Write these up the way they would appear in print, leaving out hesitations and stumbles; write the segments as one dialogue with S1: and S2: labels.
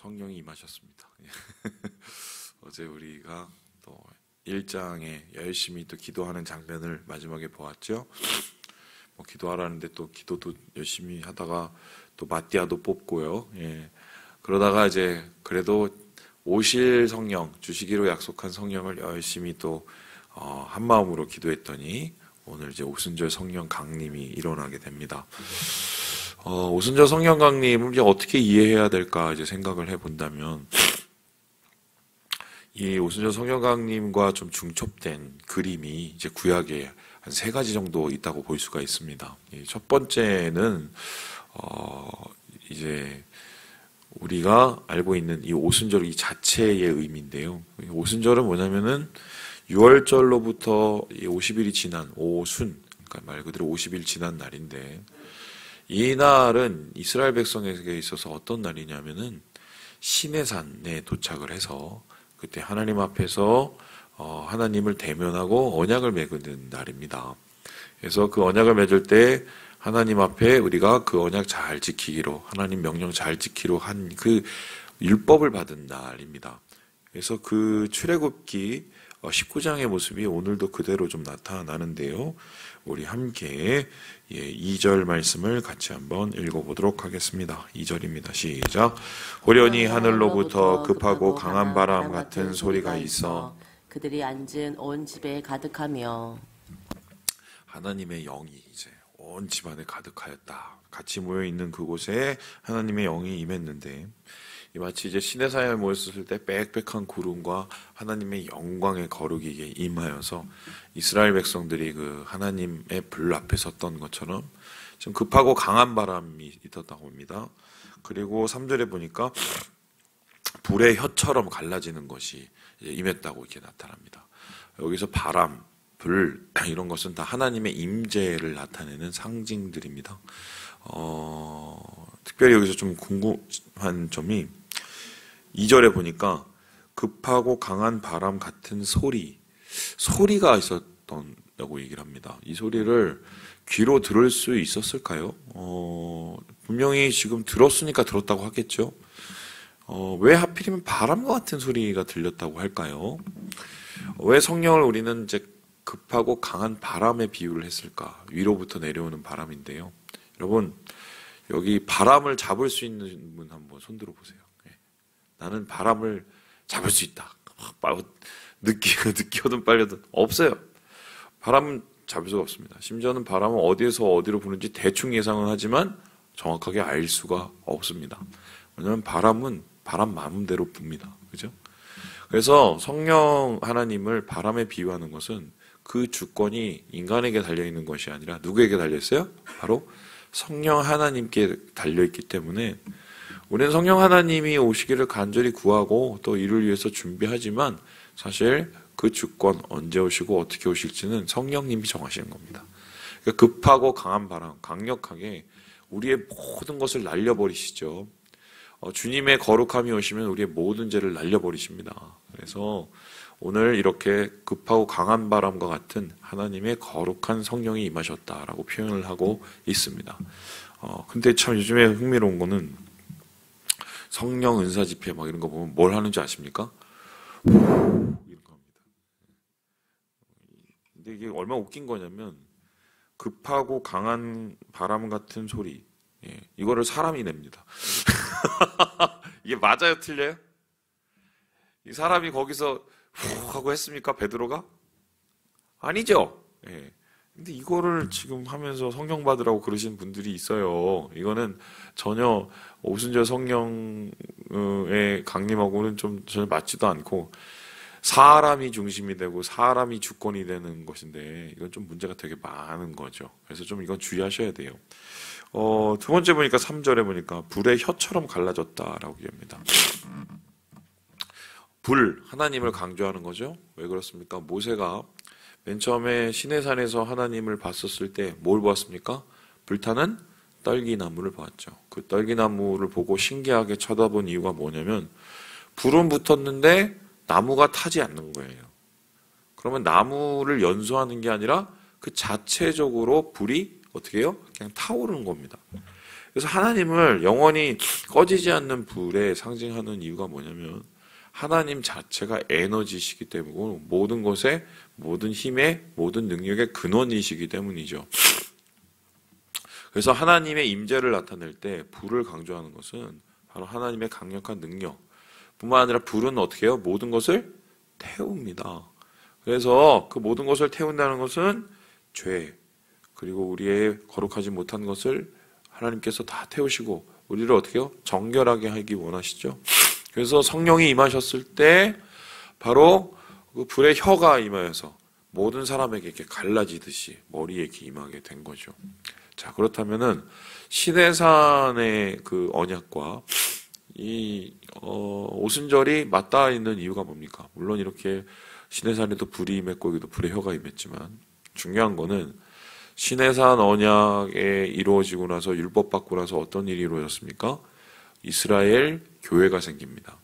S1: 성령이 임하셨습니다. 어제 우리가 또 1장에 열심히 또 기도하는 장면을 마지막에 보았죠. 기도하라는데 또 기도도 열심히 하다가 또 마띠아도 뽑고요. 그러다가 이제 그래도 오실 성령, 주시기로 약속한 성령을 열심히 또 한 마음으로 기도했더니 오늘 이제 오순절 성령 강림이 일어나게 됩니다. 오순절 성령 강림을 이제 어떻게 이해해야 될까 이제 생각을 해본다면, 이 오순절 성령 강림과 좀 중첩된 그림이 이제 구약에 한 3가지 정도 있다고 볼 수가 있습니다. 첫 번째는 이제 우리가 알고 있는 이 오순절 이 자체의 의미인데요. 오순절은 뭐냐면은 6월절로부터 50일이 지난 오순, 그러니까 말 그대로 50일 지난 날인데, 이 날은 이스라엘 백성에게 있어서 어떤 날이냐면은 시내산에 도착을 해서 그때 하나님 앞에서 하나님을 대면하고 언약을 맺는 날입니다. 그래서 그 언약을 맺을 때 하나님 앞에 우리가 그 언약 잘 지키기로, 하나님 명령 잘 지키기로 한 그 율법을 받은 날입니다. 그래서 그 출애굽기 19장의 모습이 오늘도 그대로 좀 나타나는데요. 우리 함께 2절 말씀을 같이 한번 읽어보도록 하겠습니다. 2절입니다. 시작. 호련히 하늘로부터 급하고 강한 바람 같은 소리가 있어
S2: 그들이 앉은 온 집에 가득하며.
S1: 하나님의 영이 이제 온 집안에 가득하였다. 같이 모여있는 그곳에 하나님의 영이 임했는데, 마치 이제 시내산에 모였을 때 빽빽한 구름과 하나님의 영광의 거룩이 임하여서 이스라엘 백성들이 그 하나님의 불 앞에 섰던 것처럼 좀 급하고 강한 바람이 있었다고 합니다. 그리고 3절에 보니까 불의 혀처럼 갈라지는 것이 임했다고 이렇게 나타납니다. 여기서 바람, 불 이런 것은 다 하나님의 임재를 나타내는 상징들입니다. 특별히 여기서 좀 궁금한 점이 2절에 보니까 급하고 강한 바람 같은 소리가 있었다고 얘기를 합니다. 이 소리를 귀로 들을 수 있었을까요? 분명히 지금 들었으니까 들었다고 하겠죠. 왜 하필이면 바람과 같은 소리가 들렸다고 할까요? 왜 성령을 우리는 이제 급하고 강한 바람에 비유를 했을까? 위로부터 내려오는 바람인데요. 여러분, 여기 바람을 잡을 수 있는 분 한번 손들어 보세요. 나는 바람을 잡을 수 있다. 느끼거든 빨려든 없어요. 바람은 잡을 수가 없습니다. 심지어는 바람은 어디에서 어디로 부는지 대충 예상은 하지만 정확하게 알 수가 없습니다. 왜냐하면 바람은 바람 마음대로 붑니다. 그죠? 그래서 성령 하나님을 바람에 비유하는 것은 그 주권이 인간에게 달려있는 것이 아니라 누구에게 달려있어요? 바로 성령 하나님께 달려있기 때문에 우리는 성령 하나님이 오시기를 간절히 구하고 또 이를 위해서 준비하지만 사실 그 주권 언제 오시고 어떻게 오실지는 성령님이 정하시는 겁니다. 그러니까 급하고 강한 바람, 강력하게 우리의 모든 것을 날려버리시죠. 주님의 거룩함이 오시면 우리의 모든 죄를 날려버리십니다. 그래서 오늘 이렇게 급하고 강한 바람과 같은 하나님의 거룩한 성령이 임하셨다라고 표현을 하고 있습니다. 근데 참 요즘에 흥미로운 거는 성령 은사 집회 막 이런 거 보면 뭘 하는지 아십니까? 이런 거 합니다. 근데 이게 얼마나 웃긴 거냐면 급하고 강한 바람 같은 소리, 이거를 사람이 냅니다. 이게 맞아요, 틀려요? 이 사람이 거기서 후 하고 했습니까, 베드로가? 아니죠. 근데 이거를 지금 하면서 성령 받으라고 그러신 분들이 있어요. 이거는 전혀 오순절 성령의 강림하고는 좀 전혀 맞지도 않고 사람이 중심이 되고 사람이 주권이 되는 것인데 이건 좀 문제가 되게 많은 거죠. 그래서 좀 이건 주의하셔야 돼요. 두 번째 보니까 3절에 보니까 불의 혀처럼 갈라졌다라고 얘기합니다. 불, 하나님을 강조하는 거죠. 왜 그렇습니까? 모세가 맨 처음에 시내산에서 하나님을 봤었을 때 뭘 보았습니까? 불타는 떨기나무를 보았죠. 그 떨기나무를 보고 신기하게 쳐다본 이유가 뭐냐면 불은 붙었는데 나무가 타지 않는 거예요. 그러면 나무를 연소하는 게 아니라 그 자체적으로 불이 어떻게 해요? 그냥 타오르는 겁니다. 그래서 하나님을 영원히 꺼지지 않는 불에 상징하는 이유가 뭐냐면 하나님 자체가 에너지시기 때문이고 모든 것의 모든 힘의 모든 능력의 근원이시기 때문이죠. 그래서 하나님의 임재를 나타낼 때 불을 강조하는 것은 바로 하나님의 강력한 능력 뿐만 아니라 불은 어떻게 해요? 모든 것을 태웁니다. 그래서 그 모든 것을 태운다는 것은 죄 그리고 우리의 거룩하지 못한 것을 하나님께서 다 태우시고 우리를 어떻게 해요? 정결하게 하기 원하시죠. 그래서 성령이 임하셨을 때 바로 그 불의 혀가 임하여서 모든 사람에게 이렇게 갈라지듯이 머리에 이렇게 임하게 된 거죠. 자, 그렇다면은 시내산의 그 언약과 이 오순절이 맞닿아 있는 이유가 뭡니까? 물론 이렇게 시내산에도 불이 임했고 여기도 불의 혀가 임했지만 중요한 거는 시내산 언약에 이루어지고 나서 율법 받고 나서 어떤 일이 이루어졌습니까? 이스라엘 교회가 생깁니다.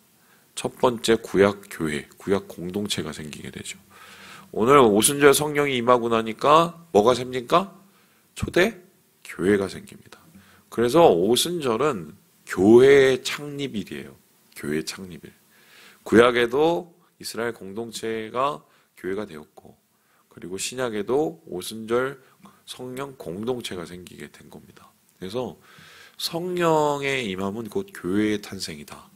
S1: 첫 번째 구약 교회, 구약 공동체가 생기게 되죠. 오늘 오순절 성령이 임하고 나니까 뭐가 생깁니까? 초대 교회가 생깁니다. 그래서 오순절은 교회의 창립일이에요. 교회 창립일. 구약에도 이스라엘 공동체가 교회가 되었고 그리고 신약에도 오순절 성령 공동체가 생기게 된 겁니다. 그래서 성령의 임함은 곧 교회의 탄생이다.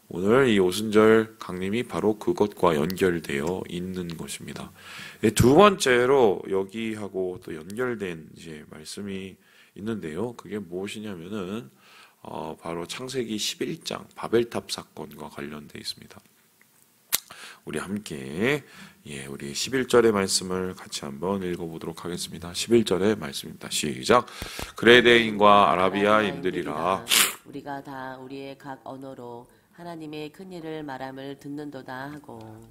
S1: 오늘 이 오순절 강림이 바로 그것과 연결되어 있는 것입니다. 두 번째로 여기하고 또 연결된 이제 말씀이 있는데요. 그게 무엇이냐면은 바로 창세기 11장 바벨탑 사건과 관련되어 있습니다. 우리 함께 우리 11절의 말씀을 같이 한번 읽어보도록 하겠습니다. 11절의 말씀입니다. 시작. 그레데인과 아라비아인들이라
S2: 우리가 다 우리의 각 언어로 하나님의 큰 일을 말함을 듣는도다 하고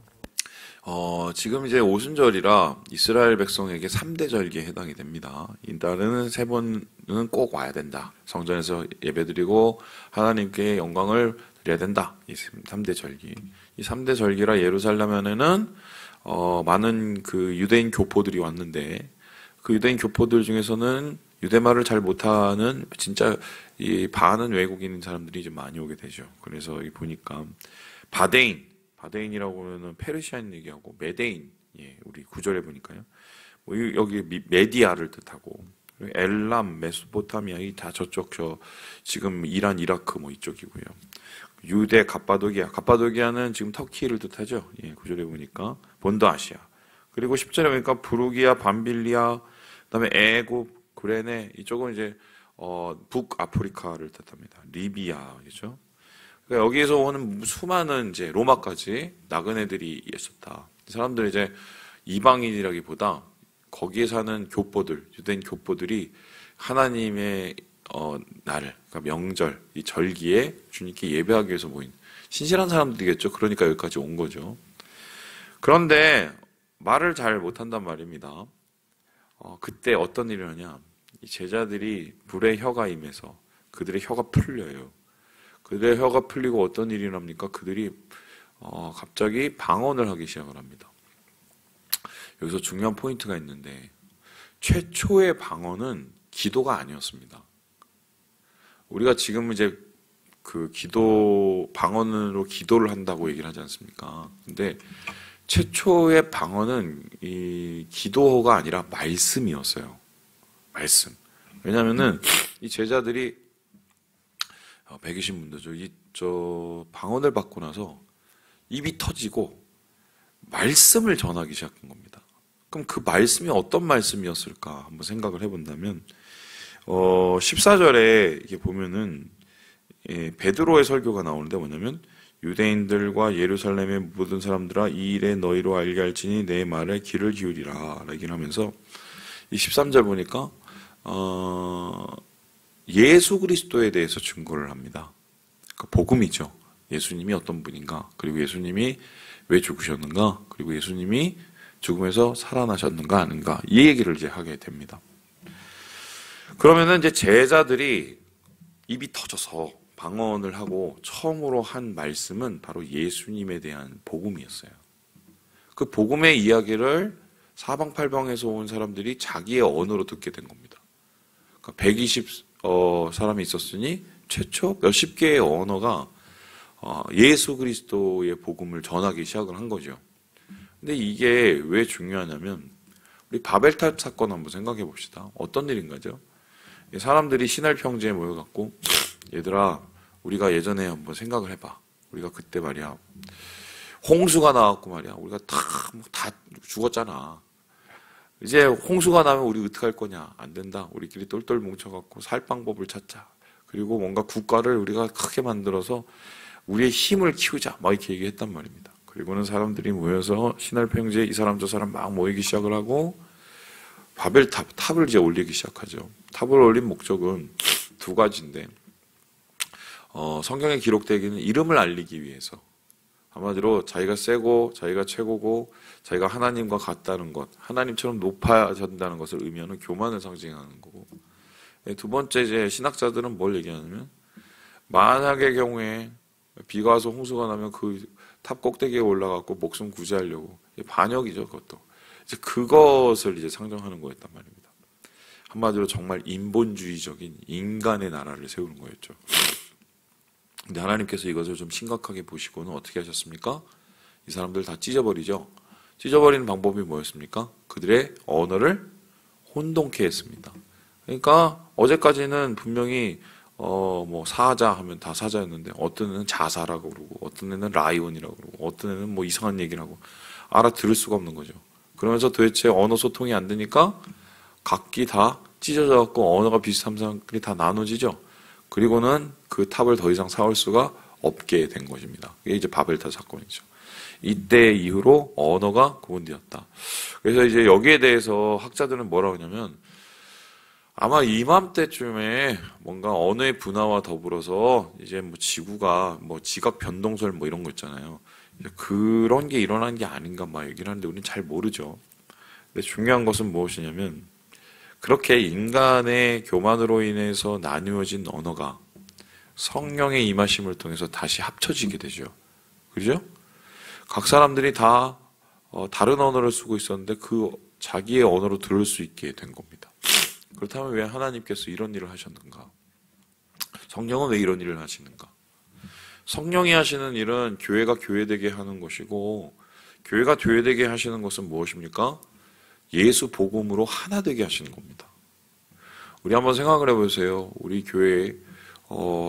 S1: 지금 이제 오순절이라 이스라엘 백성에게 3대 절기에 해당이 됩니다. 이달에는 3번은 꼭 와야 된다. 성전에서 예배드리고 하나님께 영광을 드려야 된다. 이 3대 절기. 이 3대 절기라 예루살렘에는 많은 그 유대인 교포들이 왔는데 그 유대인 교포들 중에서는 유대말을 잘 못하는 진짜 이 반은 외국인 사람들이 이제 많이 오게 되죠. 그래서 여기 보니까 바데인이라고 하면은 페르시아인 얘기하고 메데인, 우리 구절에 보니까요. 뭐 여기 메디아를 뜻하고 엘람, 메소포타미아 이 다 저쪽 지금 이란, 이라크 뭐 이쪽이고요. 유대 갑바도기아는 지금 터키를 뜻하죠. 구절에 보니까 본도아시아. 그리고 10절에 보니까 부르기아, 밤빌리아, 그다음에 애굽, 구레네 이쪽은 이제 북아프리카를 뜻합니다. 리비아겠죠. 그러니까 여기에서 오는 수많은 이제 로마까지 나그네들이 있었다. 이 사람들 이제 이방인이라기보다 거기에 사는 교포들, 유대인 교포들이 하나님의 날, 그러니까 명절, 이 절기에 주님께 예배하기 위해서 모인 신실한 사람들이겠죠. 그러니까 여기까지 온 거죠. 그런데 말을 잘 못한단 말입니다. 그때 어떤 일을 하냐? 이 제자들이 불의 혀가 임해서 그들의 혀가 풀려요. 그들의 혀가 풀리고 어떤 일이 납니까? 그들이 갑자기 방언을 하기 시작을 합니다. 여기서 중요한 포인트가 있는데 최초의 방언은 기도가 아니었습니다. 우리가 지금 이제 그 방언으로 기도를 한다고 얘기를 하지 않습니까? 근데 최초의 방언은 이 기도가 아니라 말씀이었어요. 말씀. 왜냐면은 이 제자들이 120분도죠. 방언을 받고 나서 입이 터지고 말씀을 전하기 시작한 겁니다. 그럼 그 말씀이 어떤 말씀이었을까 한번 생각을 해본다면 14절에 이렇게 보면은 베드로의 설교가 나오는데 뭐냐면 유대인들과 예루살렘의 모든 사람들아 이 일에 너희로 알게 할지니 내 말에 귀를 기울이라 라긴 하면서 이 13절 보니까 예수 그리스도에 대해서 증거를 합니다. 그러니까 복음이죠. 예수님이 어떤 분인가, 그리고 예수님이 왜 죽으셨는가, 그리고 예수님이 죽음에서 살아나셨는가 아닌가 이 얘기를 이제 하게 됩니다. 그러면은 이제 제자들이 입이 터져서 방언을 하고 처음으로 한 말씀은 바로 예수님에 대한 복음이었어요. 그 복음의 이야기를 사방팔방에서 온 사람들이 자기의 언어로 듣게 된 겁니다. 그러니까 사람이 있었으니 최초 몇십 개의 언어가 예수 그리스도의 복음을 전하기 시작을 한 거죠. 근데 이게 왜 중요하냐면 우리 바벨탑 사건 한번 생각해 봅시다. 어떤 일인가죠? 사람들이 신할 평지에 모여갖고 얘들아 우리가 예전에 한번 생각을 해봐. 우리가 그때 말이야 홍수가 나왔고 말이야 우리가 다 죽었잖아. 이제 홍수가 나면 우리 어떻게 할 거냐? 안 된다. 우리끼리 똘똘 뭉쳐갖고 살 방법을 찾자. 그리고 뭔가 국가를 우리가 크게 만들어서 우리의 힘을 키우자. 막 이렇게 얘기했단 말입니다. 그리고는 사람들이 모여서 신할 평지에 이 사람 저 사람 막 모이기 시작을 하고 탑을 이제 올리기 시작하죠. 탑을 올린 목적은 두 가지인데 성경에 기록되기는 이름을 알리기 위해서 한마디로 자기가 세고 자기가 최고고 자기가 하나님과 같다는 것, 하나님처럼 높아진다는 것을 의미하는 교만을 상징하는 거고 두 번째 이제 신학자들은 뭘 얘기하냐면 만약의 경우에 비가 와서 홍수가 나면 그 탑 꼭대기에 올라가고 목숨 구제하려고 반역이죠. 그것도 이제 그것을 이제 상정하는 거였단 말입니다. 한마디로 정말 인본주의적인 인간의 나라를 세우는 거였죠. 근데 하나님께서 이것을 좀 심각하게 보시고는 어떻게 하셨습니까? 이 사람들 다 찢어버리죠. 찢어버리는 방법이 뭐였습니까? 그들의 언어를 혼동케 했습니다. 그러니까 어제까지는 분명히 뭐 사자 하면 다 사자였는데 어떤 애는 자사라고 그러고 어떤 애는 라이온이라고 그러고 어떤 애는 뭐 이상한 얘기를 하고 알아들을 수가 없는 거죠. 그러면서 도대체 언어 소통이 안 되니까 각기 다 찢어져 갖고 언어가 비슷한 사람들이 다 나눠지죠. 그리고는 그 탑을 더 이상 세울 수가 없게 된 것입니다. 이게 이제 바벨탑 사건이죠. 이때 이후로 언어가 구분되었다. 그래서 이제 여기에 대해서 학자들은 뭐라고 하냐면 아마 이맘때쯤에 뭔가 언어의 분화와 더불어서 이제 뭐 지구가 뭐 지각 변동설 뭐 이런 거 있잖아요. 그런 게 일어난 게 아닌가 막 얘기를 하는데 우리는 잘 모르죠. 근데 중요한 것은 무엇이냐면 그렇게 인간의 교만으로 인해서 나누어진 언어가 성령의 임하심을 통해서 다시 합쳐지게 되죠. 그죠? 각 사람들이 다 다른 언어를 쓰고 있었는데 그 자기의 언어로 들을 수 있게 된 겁니다. 그렇다면 왜 하나님께서 이런 일을 하셨는가? 성령은 왜 이런 일을 하시는가? 성령이 하시는 일은 교회가 교회되게 하는 것이고 교회가 교회되게 하시는 것은 무엇입니까? 예수 복음으로 하나 되게 하시는 겁니다. 우리 한번 생각을 해보세요. 우리 교회에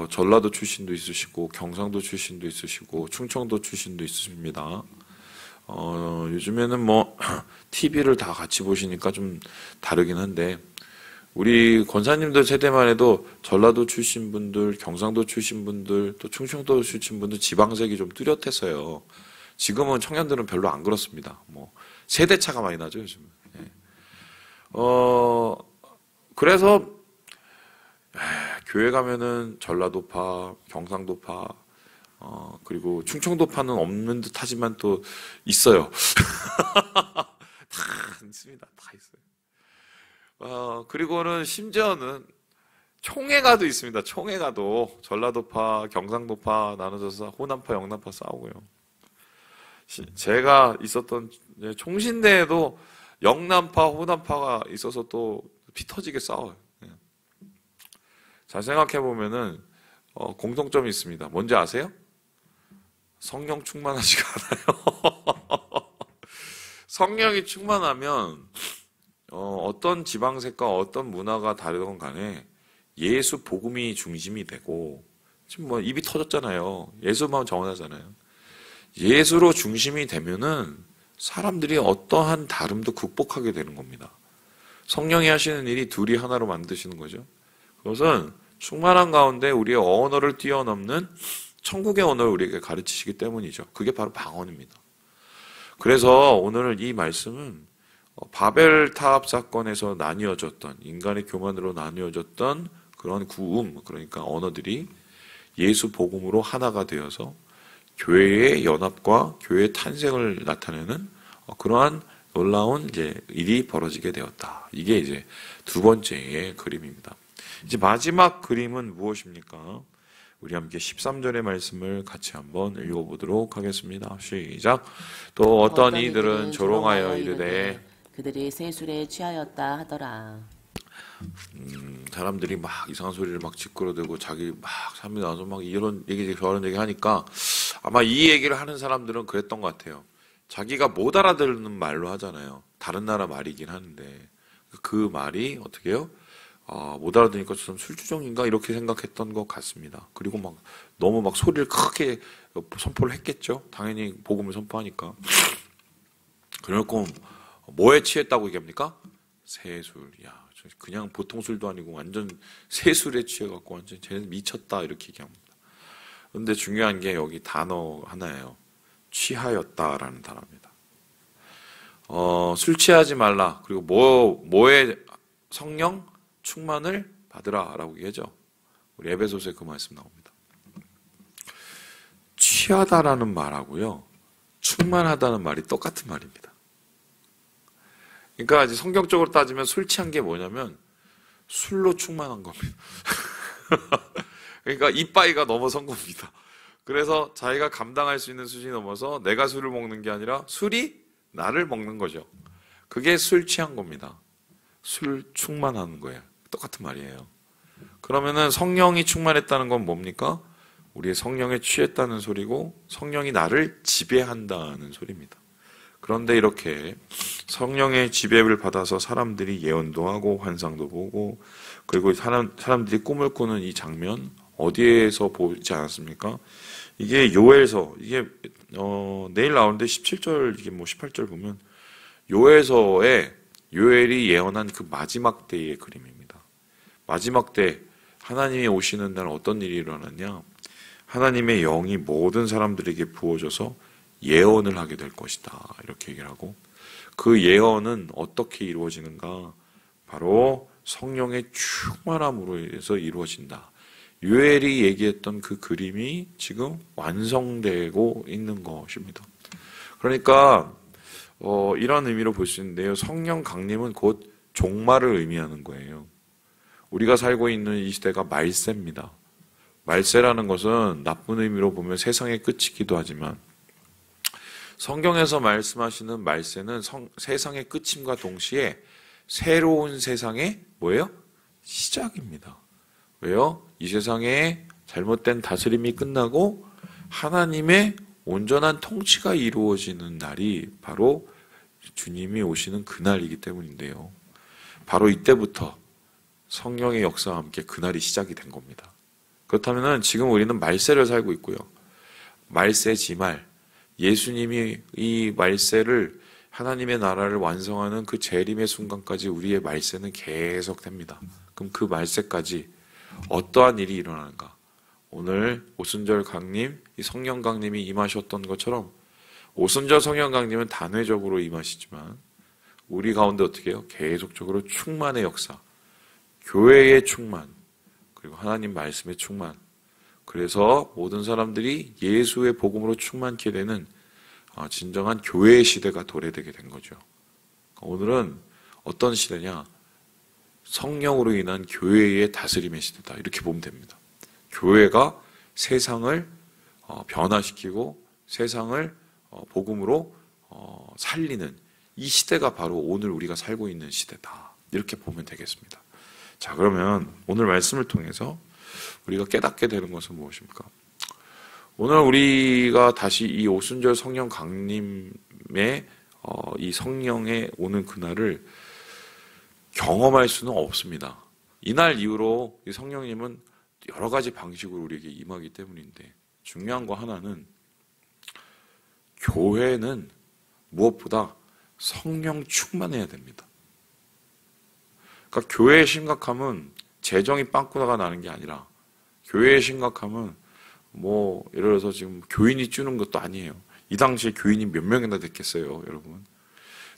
S1: 전라도 출신도 있으시고 경상도 출신도 있으시고 충청도 출신도 있으십니다. 요즘에는 뭐 TV를 다 같이 보시니까 좀 다르긴 한데 우리 권사님들 세대만 해도 전라도 출신 분들, 경상도 출신 분들, 또 충청도 출신 분들 지방색이 좀 뚜렷했어요. 지금은 청년들은 별로 안 그렇습니다. 뭐 세대 차가 많이 나죠 요즘. 예. 그래서 교회 가면은 전라도파, 경상도파, 그리고 충청도파는 없는 듯하지만 또 있어요. 다 있습니다. 다 있어요. 그리고는 심지어는 총회가도 있습니다. 총회가도 전라도파, 경상도파 나눠져서 호남파, 영남파 싸우고요. 제가 있었던 총신대에도 영남파, 호남파가 있어서 또 피 터지게 싸워요. 잘 생각해 보면은 공통점이 있습니다. 뭔지 아세요? 성령 충만하지가 않아요. 성령이 충만하면 어떤 지방색과 어떤 문화가 다르건 간에 예수 복음이 중심이 되고 지금 뭐 입이 터졌잖아요. 예수만 정원하잖아요. 예수로 중심이 되면은 사람들이 어떠한 다름도 극복하게 되는 겁니다. 성령이 하시는 일이 둘이 하나로 만드시는 거죠. 그것은 충만한 가운데 우리의 언어를 뛰어넘는 천국의 언어를 우리에게 가르치시기 때문이죠. 그게 바로 방언입니다. 그래서 오늘 이 말씀은 바벨탑 사건에서 나뉘어졌던 인간의 교만으로 나뉘어졌던 그런 구음, 그러니까 언어들이 예수 복음으로 하나가 되어서 교회의 연합과 교회의 탄생을 나타내는 그러한 놀라운 이제 일이 벌어지게 되었다. 이게 이제 두 번째의 그림입니다. 이제 마지막 그림은 무엇입니까? 우리 함께 13절의 말씀을 같이 한번 읽어보도록 하겠습니다. 시작. 또 어떤 이들은 조롱하여 이르되
S2: 그들이 세술에 취하였다 하더라.
S1: 사람들이 막 이상한 소리를 막 짓거려대고 자기 막 삶이 나와서 막 이런 얘기 저런 얘기 하니까 아마 이 얘기를 하는 사람들은 그랬던 것 같아요. 자기가 못 알아듣는 말로 하잖아요. 다른 나라 말이긴 하는데 그 말이 어떻게 해요? 못 알아듣니까 좀 술주정인가 이렇게 생각했던 것 같습니다. 그리고 막 너무 막 소리를 크게 선포를 했겠죠. 당연히 복음을 선포하니까. 그래놓고 뭐에 취했다고 얘기합니까? 새술. 야, 그냥 보통 술도 아니고 완전 새술에 취해갖고 완전 쟤는 미쳤다 이렇게 얘기합니다. 그런데 중요한 게 여기 단어 하나예요. 취하였다라는 단어입니다. 술 취하지 말라. 그리고 뭐에 성령 충만을 받으라라고 얘기하죠. 우리 에베소서에 그 말씀 나옵니다. 취하다라는 말하고요, 충만하다는 말이 똑같은 말입니다. 그러니까 이제 성경적으로 따지면 술 취한 게 뭐냐면 술로 충만한 겁니다. 그러니까 이빠이가 넘어선 겁니다. 그래서 자기가 감당할 수 있는 수준이 넘어서 내가 술을 먹는 게 아니라 술이 나를 먹는 거죠. 그게 술 취한 겁니다. 술 충만하는 거예요. 똑같은 말이에요. 그러면은 성령이 충만했다는 건 뭡니까? 우리의 성령에 취했다는 소리고 성령이 나를 지배한다는 소리입니다. 그런데 이렇게 성령의 지배를 받아서 사람들이 예언도 하고 환상도 보고 그리고 사람들이 꿈을 꾸는 이 장면 어디에서 보지 않았습니까? 이게 요엘서, 이게 내일 나오는데 17절, 이게 뭐 18절 보면 요엘서에 요엘이 예언한 그 마지막 때의 그림입니다. 마지막 때 하나님이 오시는 날 어떤 일이 일어났냐? 하나님의 영이 모든 사람들에게 부어져서 예언을 하게 될 것이다. 이렇게 얘기를 하고 그 예언은 어떻게 이루어지는가? 바로 성령의 충만함으로 인해서 이루어진다. 요엘이 얘기했던 그 그림이 지금 완성되고 있는 것입니다. 그러니까 이런 의미로 볼 수 있는데요. 성령 강림은 곧 종말을 의미하는 거예요. 우리가 살고 있는 이 시대가 말세입니다. 말세라는 것은 나쁜 의미로 보면 세상의 끝이기도 하지만 성경에서 말씀하시는 말세는 세상의 끝임과 동시에 새로운 세상의 뭐예요? 시작입니다. 왜요? 이 세상에 잘못된 다스림이 끝나고 하나님의 온전한 통치가 이루어지는 날이 바로 주님이 오시는 그날이기 때문인데요. 바로 이때부터 성령의 역사와 함께 그날이 시작이 된 겁니다. 그렇다면 지금 우리는 말세를 살고 있고요. 말세 지말, 예수님이 이 말세를 하나님의 나라를 완성하는 그 재림의 순간까지 우리의 말세는 계속됩니다. 그럼 그 말세까지 어떠한 일이 일어나는가? 오늘 오순절 강림, 이 성령 강림이 임하셨던 것처럼 오순절 성령 강림은 단회적으로 임하시지만 우리 가운데 어떻게 해요? 계속적으로 충만의 역사, 교회의 충만, 그리고 하나님 말씀의 충만. 그래서 모든 사람들이 예수의 복음으로 충만케 되는 진정한 교회의 시대가 도래되게 된 거죠. 오늘은 어떤 시대냐? 성령으로 인한 교회의 다스림의 시대다. 이렇게 보면 됩니다. 교회가 세상을 변화시키고 세상을 복음으로 살리는 이 시대가 바로 오늘 우리가 살고 있는 시대다. 이렇게 보면 되겠습니다. 자, 그러면 오늘 말씀을 통해서 우리가 깨닫게 되는 것은 무엇입니까? 오늘 우리가 다시 이 오순절 성령 강림의 이 성령의 오는 그날을 경험할 수는 없습니다. 이날 이후로 이 성령님은 여러 가지 방식으로 우리에게 임하기 때문인데 중요한 거 하나는 교회는 무엇보다 성령 충만해야 됩니다. 그러니까 교회의 심각함은 재정이 빵꾸나가 나는 게 아니라 교회의 심각함은 뭐 예를 들어서 지금 교인이 주는 것도 아니에요. 이 당시에 교인이 몇 명이나 됐겠어요, 여러분.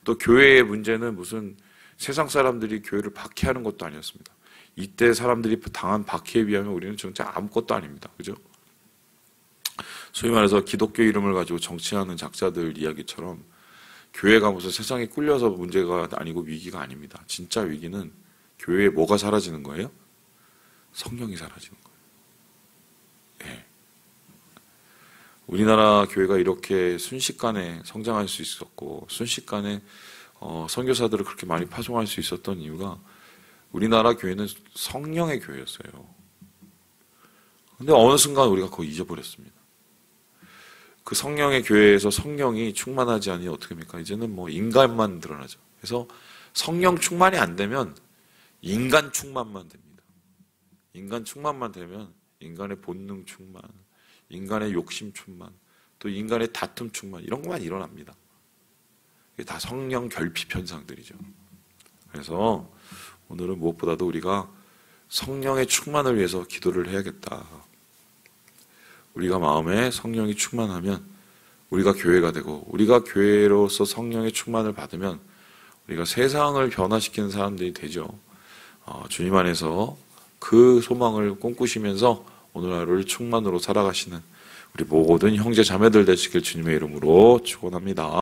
S1: 또 교회의 문제는 무슨 세상 사람들이 교회를 박해하는 것도 아니었습니다. 이때 사람들이 당한 박해에 비하면 우리는 진짜 아무것도 아닙니다. 그죠? 소위 말해서 기독교 이름을 가지고 정치하는 작자들 이야기처럼 교회가 무슨 세상에 꿀려서 문제가 아니고 위기가 아닙니다. 진짜 위기는 교회에 뭐가 사라지는 거예요? 성령이 사라지는 거예요. 네. 우리나라 교회가 이렇게 순식간에 성장할 수 있었고 순식간에 선교사들을 그렇게 많이 파송할 수 있었던 이유가 우리나라 교회는 성령의 교회였어요. 근데 어느 순간 우리가 그거 잊어버렸습니다. 그 성령의 교회에서 성령이 충만하지 않으니 어떻게 합니까? 이제는 뭐 인간만 드러나죠. 그래서 성령 충만이 안 되면 인간 충만만 됩니다. 인간 충만만 되면 인간의 본능 충만, 인간의 욕심 충만, 또 인간의 다툼 충만 이런 것만 일어납니다. 이게 다 성령 결핍 현상들이죠. 그래서 오늘은 무엇보다도 우리가 성령의 충만을 위해서 기도를 해야겠다. 우리가 마음에 성령이 충만하면 우리가 교회가 되고 우리가 교회로서 성령의 충만을 받으면 우리가 세상을 변화시키는 사람들이 되죠. 주님 안에서 그 소망을 꿈꾸시면서 오늘 하루를 충만으로 살아가시는 우리 모든 형제 자매들 되시길 주님의 이름으로 축원합니다.